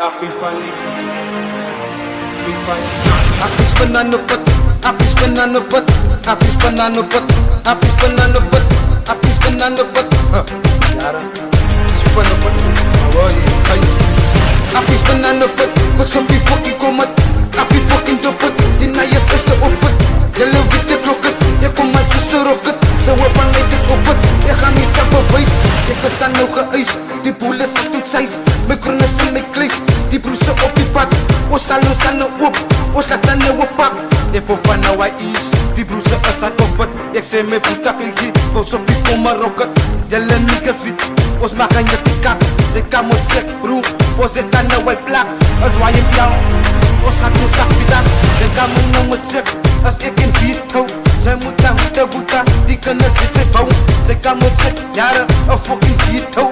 Epiphany. Apis penanupet, apis penanupet, apis penanupet, apis penanupet, apis penanupet. Yara, si penanupet, awai, say. Apis penanupet, besopi fucking komat, api fucking dopet, dinayas is de opet. Yellow with the kroket, je komat susuroket, ze waarvan netjes opet. Je gaat niet zelf bewijs, je kan zijn nou geëis. Die boel is uit het zijs, mijn kroon is in mijn klees. Die broese op die pad, ons salo sano op, ons laat dan nou pak. Je popa nou hij is, die broese is aan op het. Ik zei mijn puta kiki, boos op die koma rocket. Jelle niggas wit, ons maak aan je tikak. Ze kan moet zeg broer, ons zit dan nou hij plak. Als wij hem jou, ons gaat nu zak bidak. Ze kan me nou moet zeg, als ik in veto. Zij moet dan hoete boeta, die kunnen zitten bouw. Ze kan moet zeg, jaren, een fucking veto.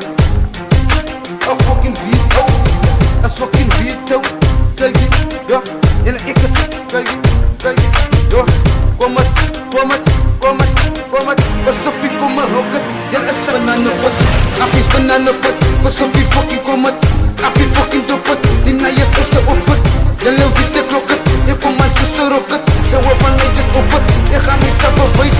A fucking veto, a fucking veto. Kijk je, ja, en ik is, kijk je, ja. Kom het, kom het, kom het, kom het. Pas op je kom maar rocket, jel is een bananenpot. Appies bananenpot, pas op je fucking kom het. Appie fucking dopet, die naaiers is de opet. Jelle witte klokket, je kom aan tussen rocket. Ze waarvan netjes opet, je gaat niet zelf bewijs.